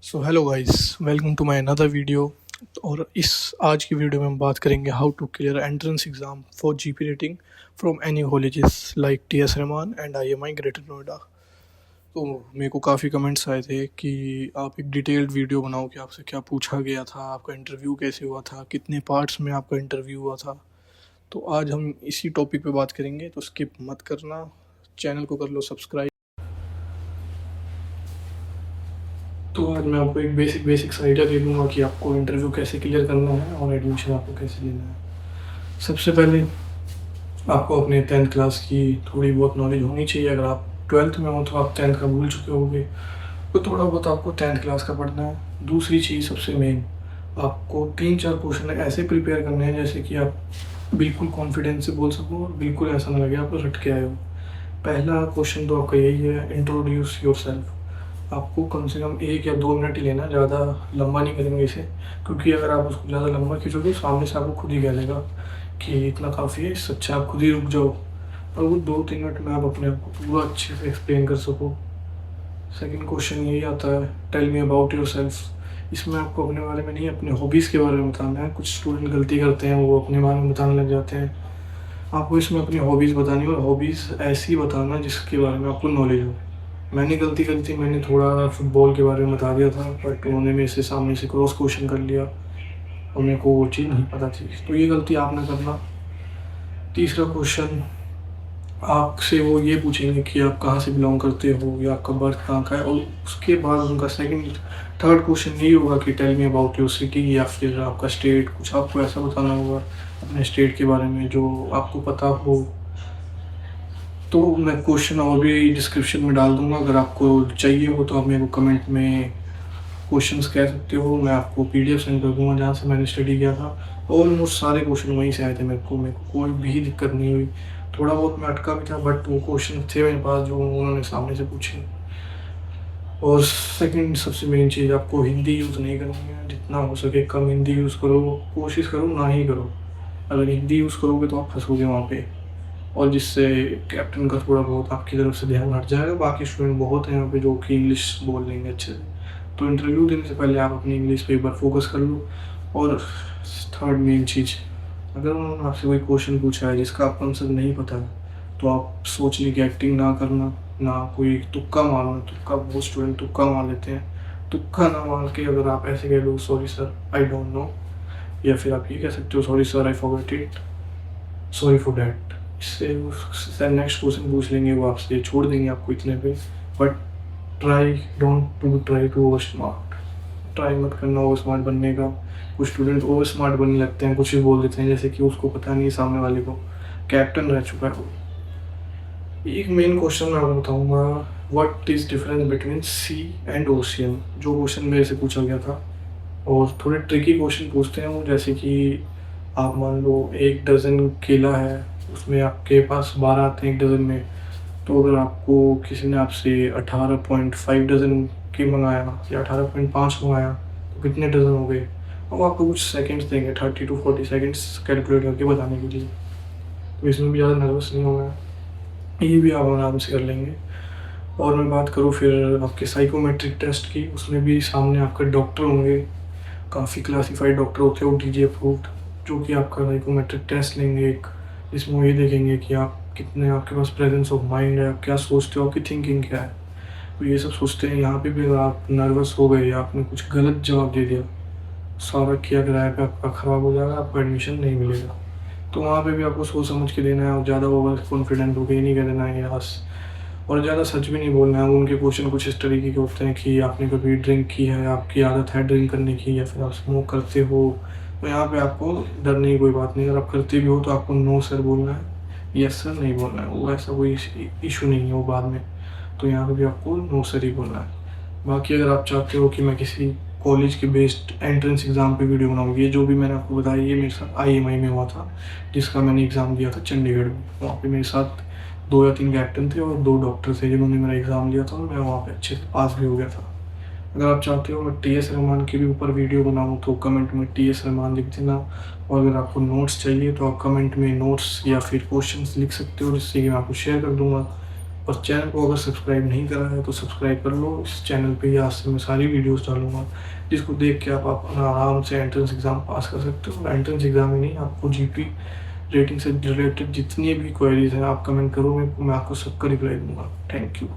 So hello guys, welcome to my another video. और इस आज की वीडियो में हम बात करेंगे how to clear entrance exam for GP rating from any colleges like TS Rahman and IMI Greater Noida. तो मेरे को काफ़ी कमेंट्स आए थे कि आप एक डिटेल्ड वीडियो बनाओ कि आपसे क्या पूछा गया था, आपका इंटरव्यू कैसे हुआ था, कितने पार्ट्स में आपका इंटरव्यू हुआ था। तो आज हम इसी टॉपिक पे बात करेंगे, तो स्किप मत करना, चैनल को कर लो सब्सक्राइब। तो आज मैं आपको एक बेसिक्स आइडिया दे दूंगा कि आपको इंटरव्यू कैसे क्लियर करना है और एडमिशन आपको कैसे लेना है। सबसे पहले आपको अपने 10th क्लास की थोड़ी बहुत नॉलेज होनी चाहिए। अगर आप 12th में हो तो आप 10th का भूल चुके होंगे, तो थोड़ा बहुत आपको 10th क्लास का पढ़ना है। दूसरी चीज़ सबसे मेन, आपको 3-4 क्वेश्चन ऐसे प्रिपेयर करने हैं जैसे कि आप बिल्कुल कॉन्फिडेंस से बोल सको और बिल्कुल ऐसा ना लगे आप रट के आए हो। पहला क्वेश्चन तो आपका यही है, इंट्रोड्यूस योर सेल्फ। आपको कम से कम 1 या 2 मिनट ही लेना, ज़्यादा लंबा नहीं करेंगे इसे, क्योंकि अगर आप उसको ज़्यादा लंबा खींचोगे सामने से आपको खुद ही कह देगा कि इतना काफ़ी है, इससे अच्छा आप खुद ही रुक जाओ। और वो 2-3 मिनट में आप अपने आप को पूरा अच्छे से एक्सप्लेन कर सको। सेकंड क्वेश्चन यही आता है, tell me about yourself. इसमें आपको अपने बारे में नहीं, अपने हॉबीज़ के बारे में बताना है। कुछ स्टूडेंट गलती करते हैं, वो अपने बारे में बताने लग जाते हैं। आपको इसमें अपनी हॉबीज़ बतानी है, और हॉबीज़ ऐसी बताना जिसके बारे में आपको नॉलेज हो। मैंने गलती करी थी, मैंने थोड़ा फुटबॉल के बारे में बता दिया था, बट उन्होंने मेरे से सामने से क्रॉस क्वेश्चन कर लिया और मेरे को वो चीज़ नहीं पता थी, तो ये गलती आप ना करना। तीसरा क्वेश्चन आपसे वो ये पूछेंगे कि आप कहाँ से बिलोंग करते हो या आपका बर्थ कहाँ का है, और उसके बाद उनका थर्ड क्वेश्चन यही होगा कि tell me about your city, या फिर आपका स्टेट। कुछ आपको ऐसा बताना होगा अपने स्टेट के बारे में जो आपको पता हो। तो मैं क्वेश्चन और भी डिस्क्रिप्शन में डाल दूंगा, अगर आपको चाहिए हो तो आप मेरे को कमेंट में क्वेश्चंस कह सकते हो। मैं आपको पीडीएफ सेंड कर दूंगा जहाँ से मैंने स्टडी किया था। ऑलमोस्ट सारे क्वेश्चन वहीं से आए थे, मेरे को कोई भी दिक्कत नहीं हुई। थोड़ा बहुत मैं अटका भी था, बट वो क्वेश्चन थे मेरे पास जो उन्होंने सामने से पूछे। और सेकंड सबसे मेन चीज़, आपको हिंदी यूज़ नहीं करनी है। जितना हो सके कम हिंदी यूज़ करो, कोशिश करो ना ही करो। अगर हिंदी यूज़ करोगे तो आप फंसोगे वहाँ पे, और जिससे कैप्टन का थोड़ा बहुत आपकी तरफ से ध्यान हट जाएगा। बाकी स्टूडेंट बहुत हैं यहाँ पे जो कि इंग्लिश बोल लेंगे अच्छे से। तो इंटरव्यू देने से पहले आप अपनी इंग्लिश पे एक बार फोकस कर लो। और थर्ड मेन चीज़, अगर उन्होंने आपसे कोई क्वेश्चन पूछा है जिसका आपको आंसर नहीं पता है, तो आप सोचने की एक्टिंग ना करना, ना कोई तुक्का मारना। तुक्का बहुत स्टूडेंट तुक्का मार लेते हैं। तुक्का ना मार के अगर आप ऐसे कह लो sorry sir I don't know, या फिर आप ये कह सकते हो sorry sir I forgot it, sorry for that. इससे नेक्स्ट क्वेश्चन पूछ लेंगे, वो आपसे छोड़ देंगे आपको इतने पे। But try to over smart. Try मत करना ओवर स्मार्ट बनने का। कुछ स्टूडेंट ओवर स्मार्ट बनने लगते हैं, कुछ भी बोल देते हैं जैसे कि उसको पता नहीं सामने वाले को, कैप्टन रह चुका है वो। एक मेन क्वेश्चन मैं आपको बताऊंगा, what is difference between sea and ocean, जो क्वेश्चन मेरे से पूछा गया था। और थोड़े ट्रिकी क्वेश्चन पूछते हैं वो, जैसे कि आप मान लो 1 डज़न केला है, उसमें आपके पास 12 आते हैं 1 डज़न में। तो अगर आपको किसी ने आपसे 18.5 डज़न के मंगाया या 18.5 मंगाया, तो कितने डज़न हो गए। अब आपको कुछ सेकंड्स देंगे, 30 to 40 सेकंड्स कैलकुलेट करके बताने के लिए। तो इसमें भी ज़्यादा नर्वस नहीं होना है, ये भी आप आराम से कर लेंगे। और मैं बात करूँ फिर आपके साइकोमेट्रिक टेस्ट की, उसमें भी सामने आपके डॉक्टर होंगे। काफ़ी क्लासीफाइड डॉक्टर होते हैं वो डीजी अप्रूव्ड, जो कि आपका साइकोमेट्रिक टेस्ट लेंगे एक, जिसमें वो ये देखेंगे कि आप कितने, आपके पास प्रेजेंस ऑफ माइंड है, आप क्या सोचते हो, आपकी थिंकिंग क्या है। तो ये सब सोचते हैं। यहाँ पे भी अगर आप नर्वस हो गए या आपने कुछ गलत जवाब दे दिया, सारा किया कराया पे आपका ख़राब हो जाएगा, आपको एडमिशन नहीं मिलेगा। तो वहाँ पे भी आपको सोच समझ के देना है, और ज़्यादा ओवर कॉन्फिडेंट होकर ये नहीं कह देना है यस, और ज़्यादा सच भी नहीं बोलना है। उनके क्वेश्चन कुछ इस तरीके के होते हैं कि आपने कभी ड्रिंक की है, आपकी आदत है ड्रिंक करने की, या फिर आप स्मोक करते हो। तो यहाँ पे आपको डरने की कोई बात नहीं। अगर आप करते भी हो तो आपको नो सर बोलना है, यस सर नहीं बोलना है। वो ऐसा कोई इशू नहीं है वो बाद में, तो यहाँ पे भी आपको नो सर ही बोलना है। बाकी अगर आप चाहते हो कि मैं किसी कॉलेज के बेस्ड एंट्रेंस एग्ज़ाम पे वीडियो बनाऊँगी, ये जो भी मैंने आपको बताया ये मेरे साथ आईएमआई में हुआ था, जिसका मैंने एग्ज़ाम दिया था चंडीगढ़ में। वहाँ पे मेरे साथ 2 या 3 कैप्टन थे और 2 डॉक्टर थे जिन्होंने मेरा एग्ज़ाम दिया था, और मैं वहाँ पे अच्छे से पास भी हो गया था। अगर आप चाहते हो मैं टीएस रहमान के भी ऊपर वीडियो बनाऊँ, तो कमेंट में टीएस रहमान लिख देना। और अगर आपको नोट्स चाहिए तो आप कमेंट में नोट्स या फिर क्वेश्चंस लिख सकते हो, जिससे कि मैं आपको शेयर कर दूँगा। और चैनल को अगर सब्सक्राइब नहीं करा है तो सब्सक्राइब कर लो। इस चैनल पे ही आज से मैं सारी वीडियोस डालूँगा, जिसको देख के आप अपना आराम से एंट्रेंस एग्ज़ाम पास कर सकते हो। एंट्रेंस एग्ज़ाम ही नहीं, आपको जीपी रेटिंग से रिलेटेड जितनी भी क्वेरीज़ हैं आप कमेंट करो, मैं आपको सबका रिप्लाई दूँगा। Thank you.